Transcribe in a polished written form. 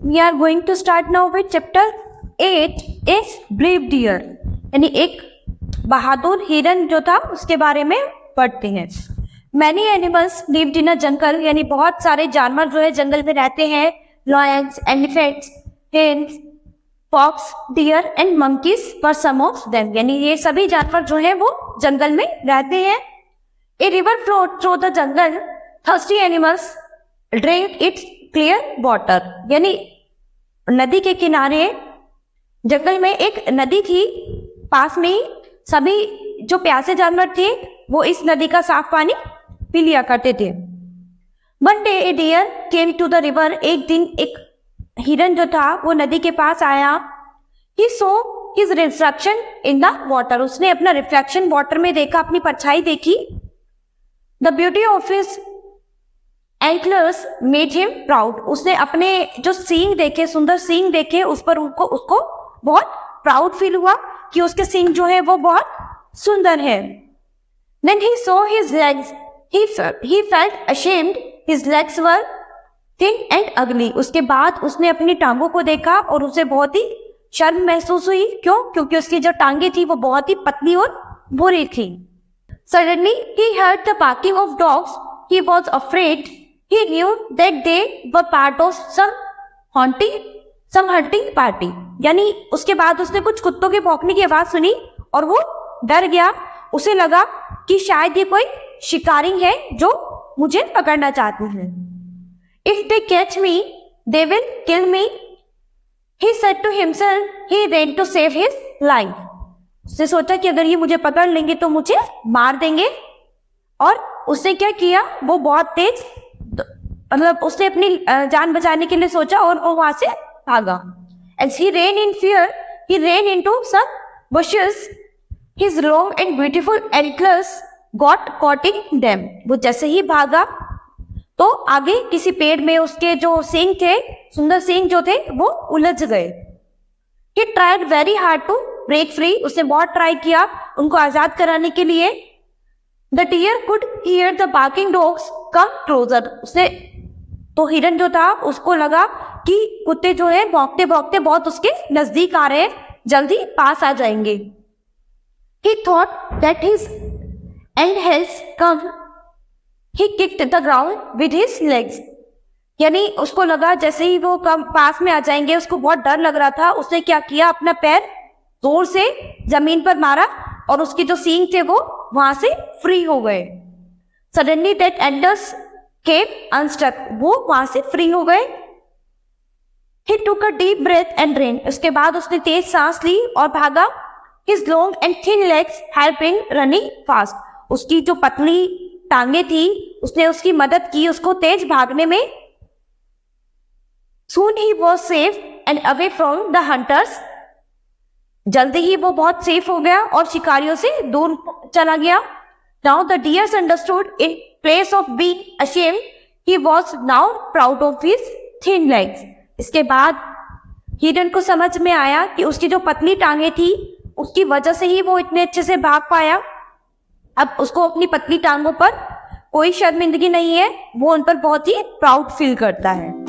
We are going to start now with chapter 8 is brave deer, यानी एक बहादुर हिरन जो था उसके बारे में पढ़ते हैं। मैनी एनिमल्स लिव्ड इन अ जंगल, यानी बहुत सारे जानवर जो है जंगल में रहते हैं। Lions, elephants, hens, fox, deer and monkeys were some of them, यानी ये सभी जानवर जो है वो जंगल में रहते हैं। A river flowed through the jungle, thirsty animals drink it's clear water, यानी नदी के किनारे जंगल में एक नदी थी, पास में ही सभी जो प्यासे जानवर थे वो इस नदी का साफ पानी पी लिया करते थे। One day a deer came to the river, एक दिन एक हिरन जो था वो नदी के पास आया। He saw his reflection in the water, उसने अपना रिफ्लेक्शन वाटर में देखा, अपनी परछाई देखी। The beauty of his antlers made him proud, उसने अपने जो सींग देखे, सुंदर सींग देखे, उस पर उसको बहुत प्राउड फील हुआ कि उसके सींग जो है वो बहुत सुंदर है। Then he saw his legs, he felt ashamed, his legs were thin and ugly, उसके बाद उसने अपनी टांगों को देखा और उसे बहुत ही शर्म महसूस हुई। क्यों? क्योंकि उसकी जो टांगे थी वो बहुत ही पतली और बुरी थी। Suddenly he heard the barking of dogs, he was afraid, he knew that they were part of some hunting party, यानी उसके बाद उसने कुछ कुत्तों के भौंकने की आवाज सुनी और वो डर गया। उसे लगा कि शायद ये कोई शिकारी है जो मुझे पकड़ना चाहते हैं। If they catch me, they will kill me, he said to himself. He ran to save his life. उसने सोचा कि अगर ये मुझे पकड़ लेंगे तो मुझे मार देंगे, और उसने क्या किया, वो बहुत तेज, मतलब उसने अपनी जान बचाने के लिए सोचा और वो वहां से भागा। As he ran in fear, he ran into some bushes. His long and beautiful antlers got caught in them. वो जैसे ही भागा तो आगे किसी पेड़ में उसके जो सींग थे, सुंदर सींग जो थे, वो उलझ गए। He tried very hard to break free. उसने बहुत ट्राई किया उनको आजाद कराने के लिए। The deer could hear the barking dogs come closer. उसने तो हिरन जो था उसको लगा कि कुत्ते जो है भौंकते भौंकते बहुत उसके नजदीक आ रहे हैं, जल्दी पास आ जाएंगे। He thought that his end has come. He kicked the ground with his legs. यानी उसको लगा जैसे ही वो कम पास में आ जाएंगे, उसको बहुत डर लग रहा था, उसने क्या किया, अपना पैर जोर से जमीन पर मारा और उसके जो सींग थे वो वहां से फ्री हो गए। Suddenly that antlers came unstuck. वो वहां से फ्री हो गए। He took a deep breath and ran. उसके बाद उसने तेज सांस ली और भागा। His long and thin legs helped him running fast. उसकी जो पतली टांगे थी उसने उसकी मदद की उसको तेज भागने में। Soon he was safe and away from the hunters. जल्दी ही वो बहुत सेफ हो गया और शिकारियों से दूर चला गया। Now the deer understood, in place of being ashamed, he was now proud of his thin legs. इसके बाद हिरन को समझ में आया कि उसकी जो पतली टांगे थी उसकी वजह से ही वो इतने अच्छे से भाग पाया। अब उसको अपनी पतली टांगों पर कोई शर्मिंदगी नहीं है, वो उन पर बहुत ही प्राउड फील करता है।